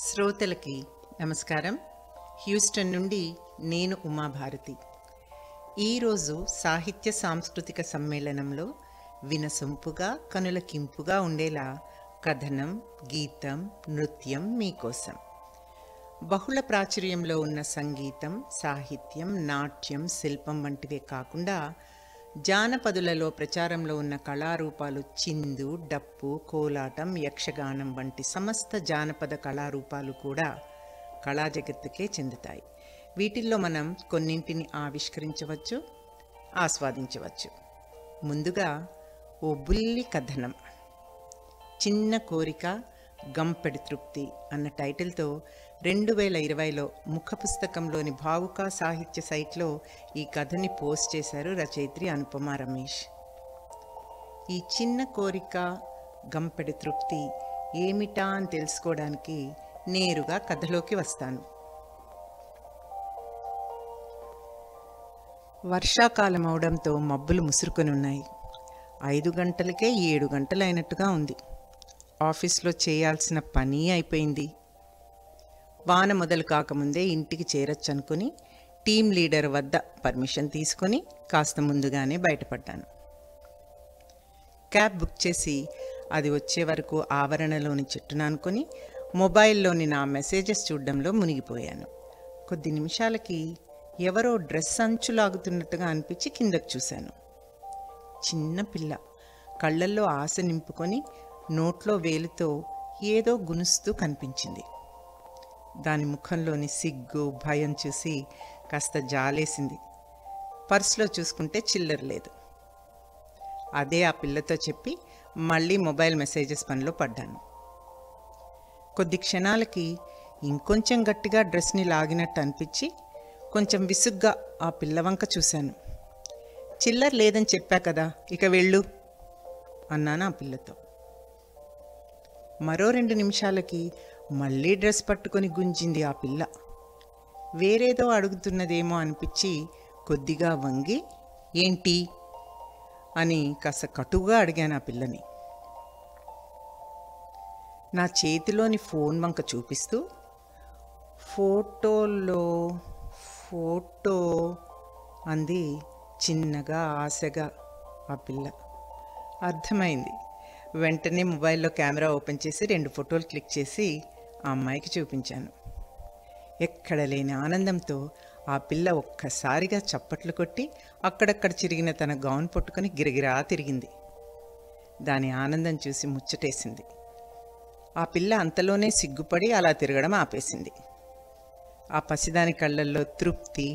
శ్రోతలకి నమస్కారం. హ్యూస్టన్ నుండి నేను ఉమాభారతి. ఈరోజు సాహిత్య సాంస్కృతిక సమ్మేళనంలో వినసొంపుగా కనులకింపుగా ఉండేలా కథనం, గీతం, నృత్యం మీకోసం. బహుళ ప్రాచుర్యంలో ఉన్న సంగీతం, సాహిత్యం, నాట్యం, శిల్పం వంటివే కాకుండా జానపదులలో ప్రచారంలో ఉన్న కళారూపాలు చిందు, డప్పు, కోలాటం, యక్షగానం వంటి సమస్త జానపద కళారూపాలు కూడా కళా జగత్తుకే చెందుతాయి. వీటిల్లో మనం కొన్నింటిని ఆవిష్కరించవచ్చు, ఆస్వాదించవచ్చు. ముందుగా ఓ బుల్లి కథనం. చిన్న కోరిక గంపెడి తృప్తి అన్న టైటిల్తో 2020లో ముఖ పుస్తకంలోని భావుక సాహిత్య సైట్లో ఈ కథని పోస్ట్ చేశారు రచయిత్రి అనుపమ రమేష్. ఈ చిన్న కోరిక గంపెడి తృప్తి ఏమిటా అని తెలుసుకోవడానికి నేరుగా కథలోకి వస్తాను. వర్షాకాలం అవడంతో మబ్బులు ముసురుకొని ఉన్నాయి. 5 గంటలకే 7 గంటలు అయినట్టుగా ఉంది. ఆఫీస్లో చేయాల్సిన పని అయిపోయింది. వాన మొదలు కాకముందే ఇంటికి చేరొచ్చు అనుకుని టీం లీడర్ వద్ద పర్మిషన్ తీసుకొని కాస్త ముందుగానే బయటపడ్డాను. క్యాబ్ బుక్ చేసి అది వచ్చే వరకు ఆవరణలోని చెట్టును అనుకుని మొబైల్లోని నా మెసేజెస్ చూడడంలో మునిగిపోయాను. కొద్ది నిమిషాలకి ఎవరో డ్రెస్ అంచు లాగుతున్నట్టుగా అనిపించి కిందకు చూశాను. చిన్న పిల్ల కళ్ళల్లో ఆశ నింపుకొని నోట్లో వేలుతో ఏదో గునుస్తూ కనిపించింది. దాని ముఖంలోని సిగ్గు, భయం చూసి కాస్త జాలేసింది. పర్సులో చూసుకుంటే చిల్లర లేదు. అదే ఆ పిల్లతో చెప్పి మళ్ళీ మొబైల్ మెసేజెస్ పనిలో పడ్డాను. కొద్ది క్షణాలకి ఇంకొంచెం గట్టిగా డ్రెస్ని లాగినట్టు అనిపించి కొంచెం విసుగ్గా ఆ పిల్లవంక చూశాను. చిల్లర లేదని చెప్పా కదా, ఇక వెళ్ళు అన్నాను ఆ పిల్లతో. మరో 2 నిమిషాలకి మళ్ళీ డ్రెస్ పట్టుకొని గుంజింది ఆ పిల్ల. వేరేదో అడుగుతున్నదేమో అనిపించి కొద్దిగా వంగి ఏంటి అని కాస్త కటుగా అడిగాను ఆ పిల్లని. నా చేతిలోని ఫోన్ వంక చూపిస్తూ ఫోటో అంది చిన్నగా, ఆశగా ఆ పిల్ల. అర్థమైంది. వెంటనే మొబైల్లో కెమెరా ఓపెన్ చేసి 2 ఫోటోలు క్లిక్ చేసి ఆ అమ్మాయికి చూపించాను. ఎక్కడ లేని ఆనందంతో ఆ పిల్ల ఒక్కసారిగా చప్పట్లు కొట్టి అక్కడక్కడ చిరిగిన తన గౌన్ పట్టుకొని గిరగిరా తిరిగింది. దాని ఆనందం చూసి ముచ్చటేసింది. ఆ పిల్ల అంతలోనే సిగ్గుపడి అలా తిరగడం ఆపేసింది. ఆ పసిదాని కళ్ళల్లో తృప్తి,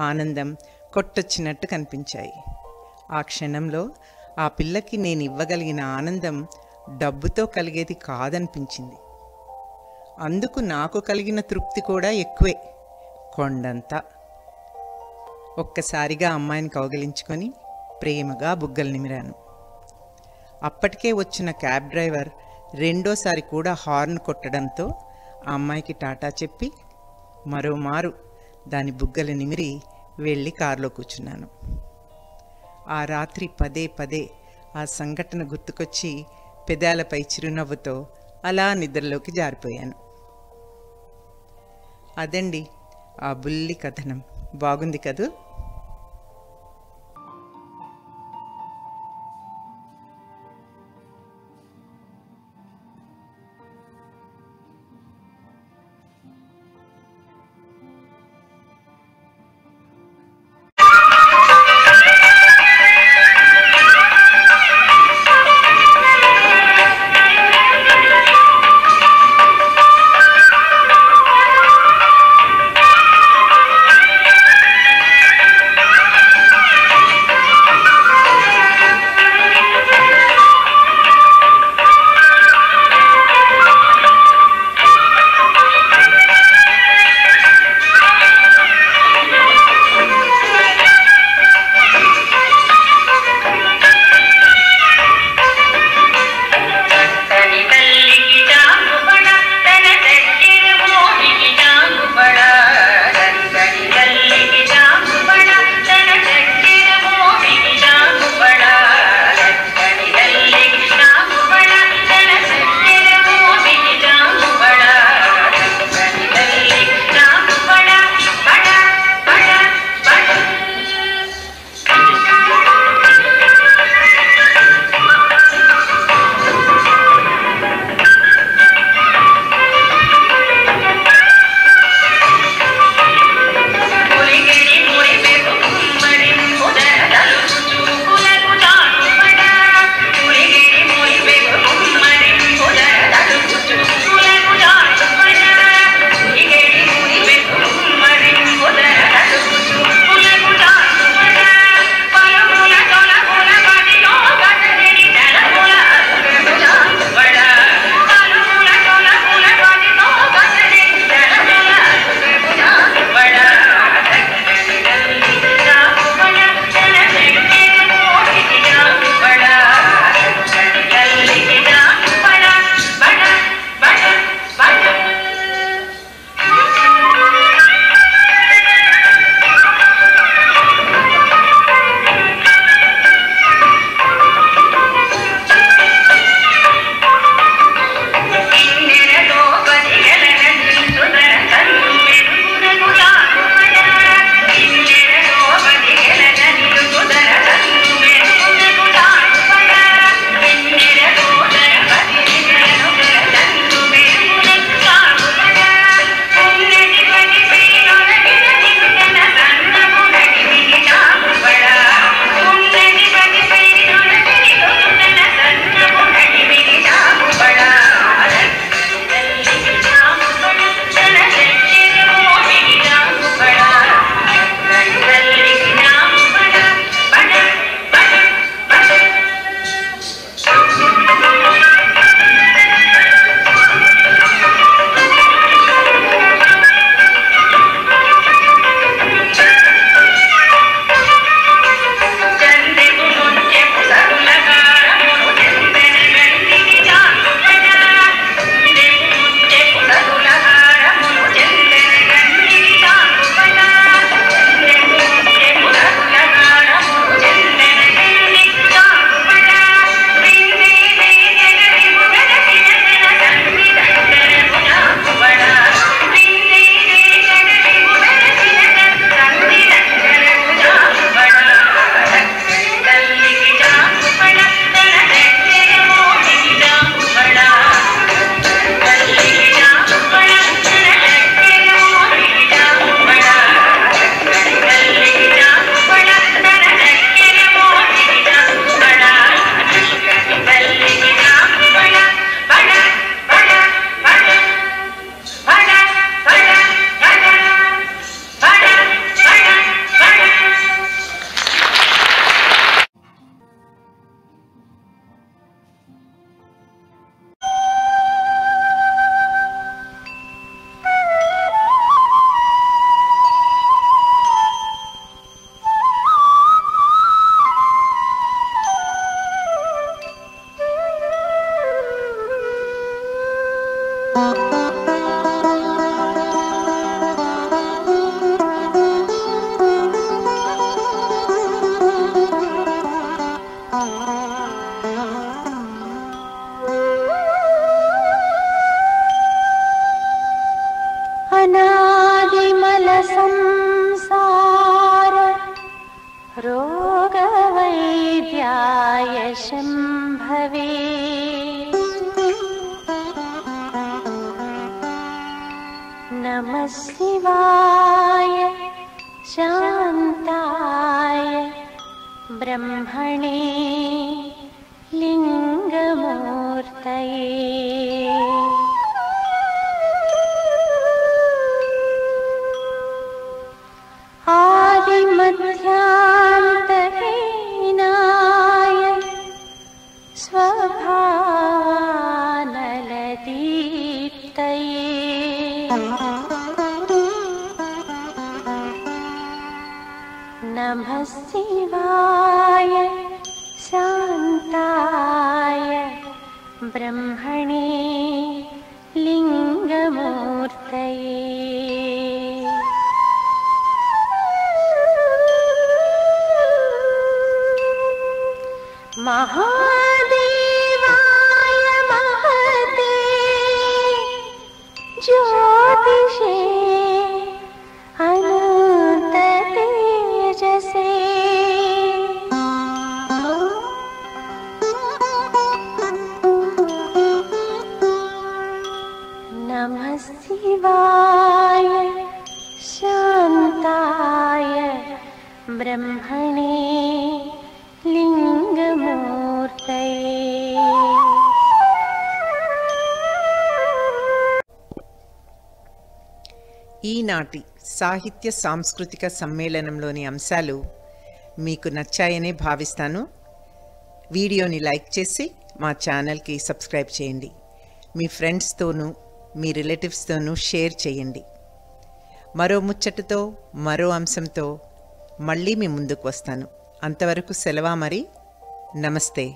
ఆనందం కొట్టొచ్చినట్టు కనిపించాయి. ఆ క్షణంలో ఆ పిల్లకి నేను ఇవ్వగలిగిన ఆనందం డబ్బుతో కలిగేది కాదనిపించింది. అందుకు నాకు కలిగిన తృప్తి కూడా ఎక్కువే, కొండంతా. ఒక్కసారిగా అమ్మాయిని కౌగిలించుకొని ప్రేమగా బుగ్గలు నిమిరాను. అప్పటికే వచ్చిన క్యాబ్ డ్రైవర్ రెండోసారి కూడా హార్న్ కొట్టడంతో ఆ అమ్మాయికి టాటా చెప్పి మరోమారు దాని బుగ్గలు నిమిరి వెళ్ళి కారులో కూర్చున్నాను. ఆ రాత్రి పదే ఆ సంఘటన గుర్తుకొచ్చి పెదాలపై చిరునవ్వుతో అలా నిద్రలోకి జారిపోయాను. అదండి ఆ బుల్లి కథనం. బాగుంది కదూ? अनादिमल संसार रोगवैद्याय शम्भवे नमः शिवाय शान्ताय ब्रह्मणे लिङ्गमूर्तये आदिमध्यान्तहीनाय स्वभावानलदीप्तये नमः शिवाय शान्ताय ब्रह्मणे लिङ्गमूर्तये महादेवाय महते ज्योतिषे अनंत तेजसे नमः शिवाय शान्ताय ब्रह्मणे लिङ्गमूर्तये ఈనాటి సాహిత్య సాంస్కృతిక సమ్మేళనంలోని అంశాలు మీకు నచ్చాయనే భావిస్తాను. వీడియోని లైక్ చేసి మా ఛానల్కి సబ్స్క్రైబ్ చేయండి. మీ ఫ్రెండ్స్తోనూ మీ రిలేటివ్స్తోనూ షేర్ చేయండి. మరో ముచ్చటతో మరో అంశంతో మళ్ళీ మీ ముందుకు వస్తాను. అంతవరకు సెలవా మరి. నమస్తే.